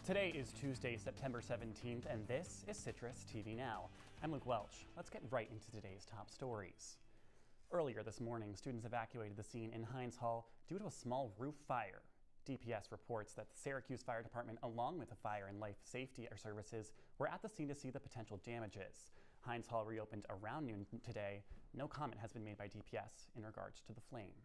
Today is Tuesday, September 17th, and this is Citrus TV Now. I'm Luke Welch. Let's get right into today's top stories. Earlier this morning, students evacuated the scene in Hines Hall due to a small roof fire. DPS reports that the Syracuse Fire Department, along with the Fire and Life Safety Services, were at the scene to see the potential damages. Hines Hall reopened around noon today. No comment has been made by DPS in regards to the flame.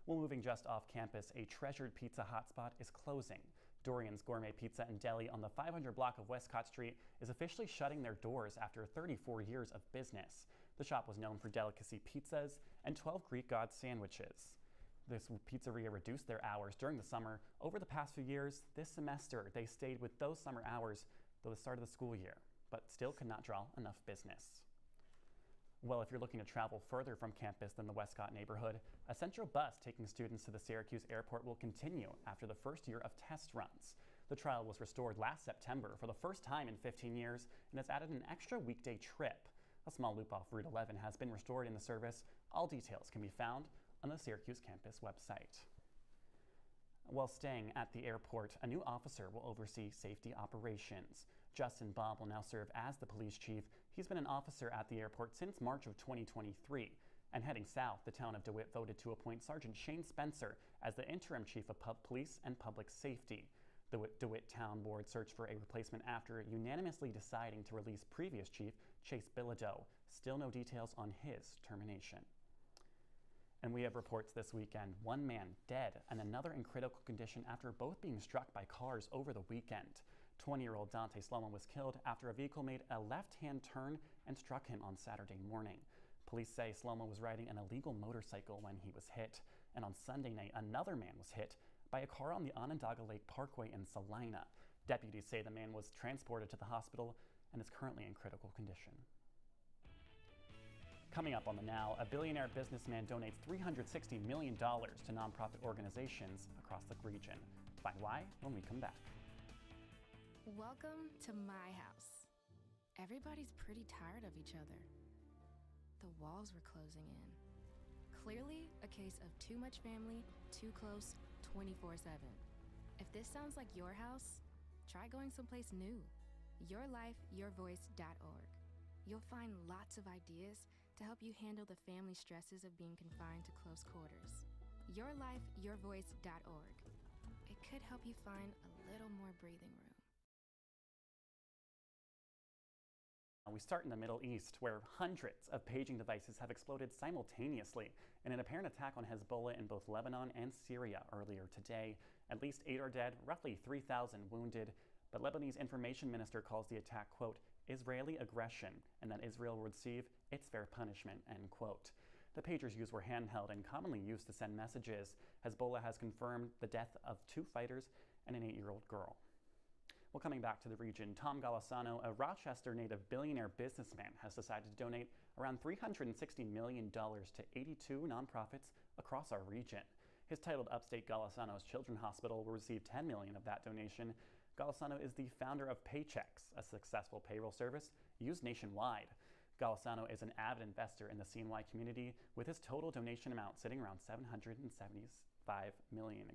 Well, moving just off campus, a treasured pizza hotspot is closing. Dorians Gourmet Pizza and Deli on the 500 block of Westcott Street is officially shutting their doors after 34 years of business. The shop was known for delicacy pizzas and 12 Greek god sandwiches. This pizzeria reduced their hours during the summer. Over the past few years, this semester, they stayed with those summer hours till the start of the school year, but still could not draw enough business. Well, if you're looking to travel further from campus than the Westcott neighborhood, a Central bus taking students to the Syracuse airport will continue after the first year of test runs. The trial was restored last September for the first time in 15 years and has added an extra weekday trip. A small loop off Route 11 has been restored in the service. All details can be found on the Syracuse campus website. While staying at the airport, a new officer will oversee safety operations. Justin Bob will now serve as the police chief. He's been an officer at the airport since March of 2023. And heading south, the town of DeWitt voted to appoint Sergeant Shane Spencer as the interim chief of police and public safety. The DeWitt Town Board searched for a replacement after unanimously deciding to release previous chief Chase Bilodeau. Still no details on his termination. And we have reports this weekend. One man dead and another in critical condition after both being struck by cars over the weekend. 20-year-old Dante Sloman was killed after a vehicle made a left-hand turn and struck him on Saturday morning. Police say Sloman was riding an illegal motorcycle when he was hit. And on Sunday night, another man was hit by a car on the Onondaga Lake Parkway in Salina. Deputies say the man was transported to the hospital and is currently in critical condition. Coming up on the Now, a billionaire businessman donates $360 million to nonprofit organizations across the region. Find why when we come back. Welcome to my house. Everybody's pretty tired of each other. The walls were closing in. Clearly a case of too much family, too close, 24/7. If this sounds like your house, try going someplace new. YourLifeYourVoice.org. You'll find lots of ideas to help you handle the family stresses of being confined to close quarters. YourLifeYourVoice.org. It could help you find a little more breathing room. We start in the Middle East, where hundreds of paging devices have exploded simultaneously in an apparent attack on Hezbollah in both Lebanon and Syria earlier today. At least 8 are dead, roughly 3,000 wounded. But Lebanese information minister calls the attack, quote, Israeli aggression, and that Israel will receive its fair punishment, end quote. The pagers used were handheld and commonly used to send messages. Hezbollah has confirmed the death of 2 fighters and an 8-year-old girl. Well, coming back to the region, Tom Golisano, a Rochester native billionaire businessman, has decided to donate around $360 million to 82 nonprofits across our region. His titled Upstate Galano's Children's Hospital will receive $10 million of that donation. Golisano is the founder of Paychecks, a successful payroll service used nationwide. Golisano is an avid investor in the CNY community, with his total donation amount sitting around $775 million,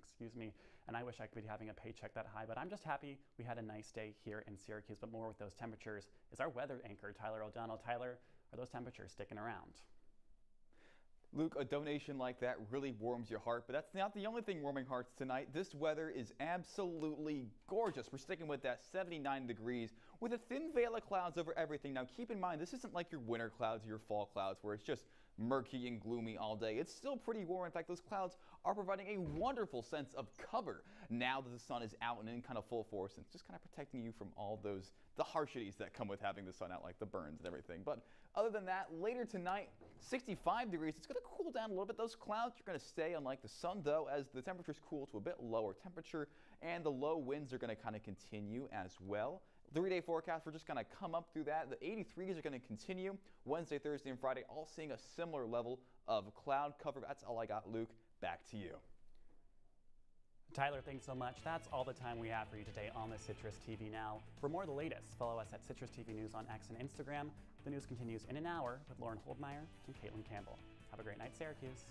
And I wish I could be having a paycheck that high, but I'm just happy we had a nice day here in Syracuse. But more with those temperatures is our weather anchor, Tyler Oldano. Tyler, are those temperatures sticking around? Luke, a donation like that really warms your heart, but that's not the only thing warming hearts tonight. This weather is absolutely gorgeous. We're sticking with that 79 degrees with a thin veil of clouds over everything. Now keep in mind, this isn't like your winter clouds or your fall clouds where it's just murky and gloomy all day. It's still pretty warm. In fact, those clouds are providing a wonderful sense of cover now that the sun is out and in kind of full force, and it's just kind of protecting you from all the harshities that come with having the sun out, like the burns and everything. But other than that, later tonight, 65 degrees. It's going to cool down a little bit. Those clouds are going to stay, unlike the sun, though, as the temperatures cool to a bit lower temperature, and the low winds are going to kind of continue as well. 3-day forecast, we're just going to come up through that. The 83s are going to continue Wednesday, Thursday, and Friday, all seeing a similar level of cloud cover. That's all I got, Luke. Back to you. Tyler, thanks so much. That's all the time we have for you today on the Citrus TV Now. For more of the latest, follow us at Citrus TV News on X and Instagram. The news continues in an hour with Lauren Holdmeyer and Caitlin Campbell. Have a great night, Syracuse.